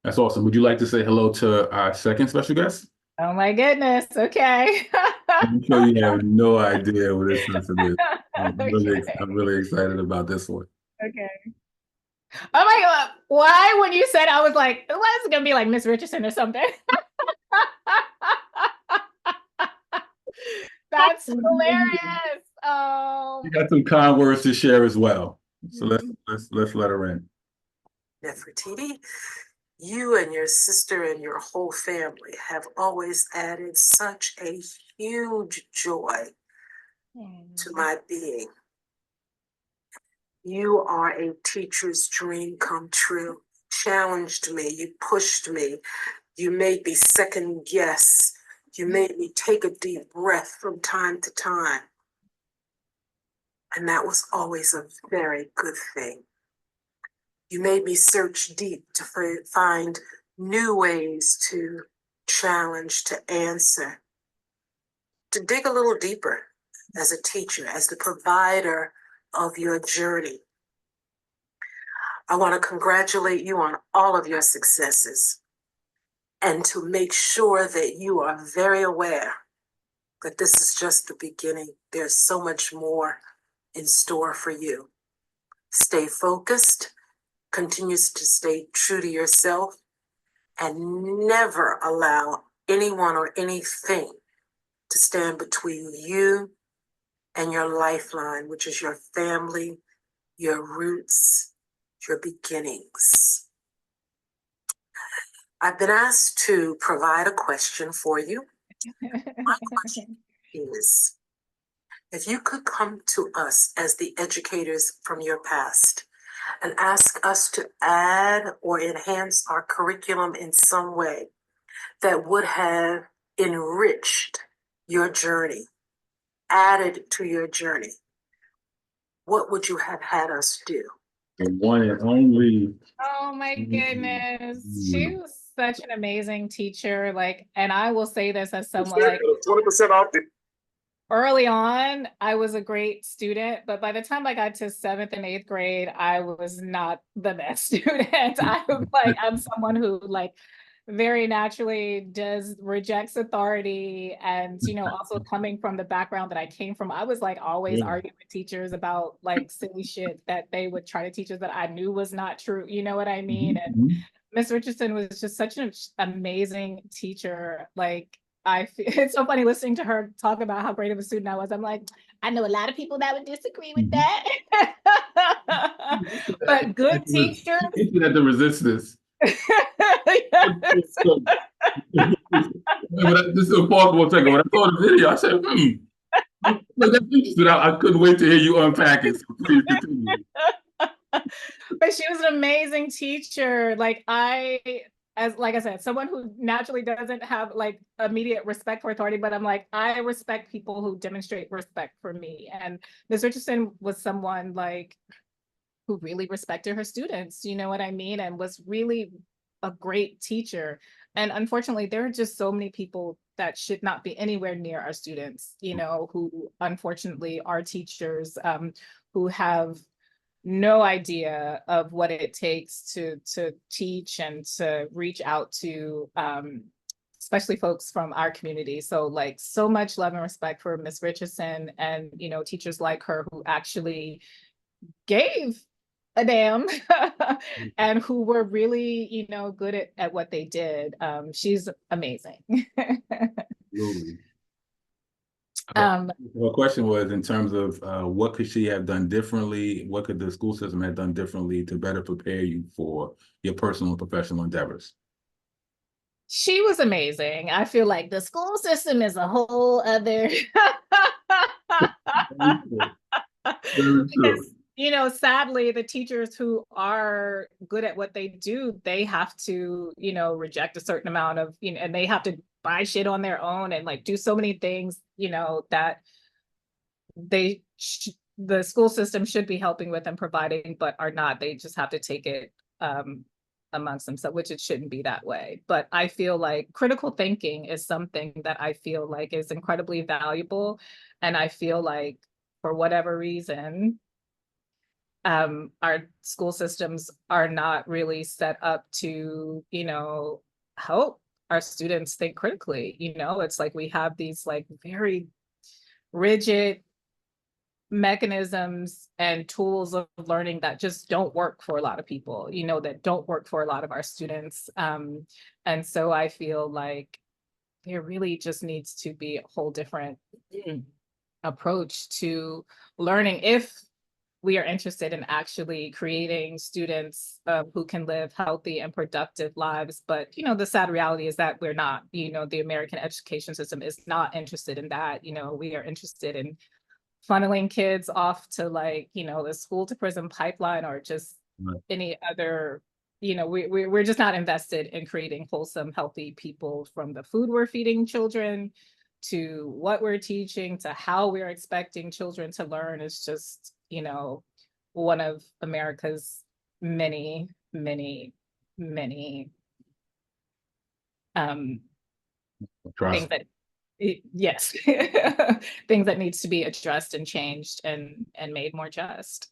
That's awesome. Would you like to say hello to our second special guest? Oh my goodness. Okay. I'm sure you have no idea what this person is. I'm Okay. really excited about this one. Okay. Oh my God. Why, when you said, I was like, why is it gonna be like Miss Richardson or something? That's hilarious. You Oh. got some kind words to share as well. So let's let her in. Nefertiti, you and your sister and your whole family have always added such a huge joy to my being. You are a teacher's dream come true. Challenged me, you pushed me, you made me second guess, you made me take a deep breath from time to time. And that was always a very good thing. You made me search deep to find new ways to challenge, to answer, to dig a little deeper as a teacher, as the provider of your journey. I want to congratulate you on all of your successes and to make sure that you are very aware that this is just the beginning. There's so much more in store for you. Stay focused, continues to stay true to yourself, and never allow anyone or anything to stand between you and your lifeline, which is your family, your roots, your beginnings. I've been asked to provide a question for you. My question is, if you could come to us as the educators from your past and ask us to add or enhance our curriculum in some way that would have enriched your journey, added to your journey, what would you have had us do? The one and only. Oh my goodness. She was such an amazing teacher. Like, and I will say this as someone like 20% off. early on, I was a great student, but by the time I got to seventh and eighth grade, I was not the best student. I'm someone who like very naturally does rejects authority. And, also coming from the background that I came from, I was like always Yeah. arguing with teachers about like silly shit that they would try to teach us that I knew was not true. You know what I mean? And Mhm. Miss Richardson was just such an amazing teacher. Like, it's so funny listening to her talk about how great of a student I was. I'm like, I know a lot of people that would disagree with Mhm. that. But good teachers. You have to resist this. Yes. This is a pause for a second. When I saw the video, I said, But that's interesting. I couldn't wait to hear you unpack it. So please continue. But she was an amazing teacher. As like I said, someone who naturally doesn't have like immediate respect for authority, but I'm like, I respect people who demonstrate respect for me. And Ms. Richardson was someone like who really respected her students, you know what I mean? And was really a great teacher. And unfortunately, there are just so many people that should not be anywhere near our students, who unfortunately are teachers, who have no idea of what it takes to teach and to reach out to especially folks from our community. So like so much love and respect for Miss Richardson and teachers like her who actually gave a damn and who were really good at what they did. She's amazing. Absolutely. um The question was in terms of what could she have done differently? What could the school system have done differently to better prepare you for your personal and professional endeavors? she was amazing. I feel like the school system is a whole other Very true. Very because true. sadly the teachers who are good at what they do, they have to reject a certain amount of and they have to buy shit on their own and like do so many things that the school system should be helping with and providing but are not. They just have to take it amongst themselves, which it shouldn't be that way. But I feel like critical thinking is something that I feel like is incredibly valuable, and I feel like for whatever reason our school systems are not really set up to, help our students think critically. It's like we have these like very rigid mechanisms and tools of learning that just don't work for a lot of people, that don't work for a lot of our students. And so I feel like there really just needs to be a whole different approach to learning if we are interested in actually creating students who can live healthy and productive lives. But, the sad reality is that we're not, the American education system is not interested in that. We are interested in funneling kids off to the school to prison pipeline or just any other, we're just not invested in creating wholesome, healthy people, from the food we're feeding children to what we're teaching to how we're expecting children to learn. Is just, one of America's many, many, many things that, yes, things that needs to be addressed and changed and made more just.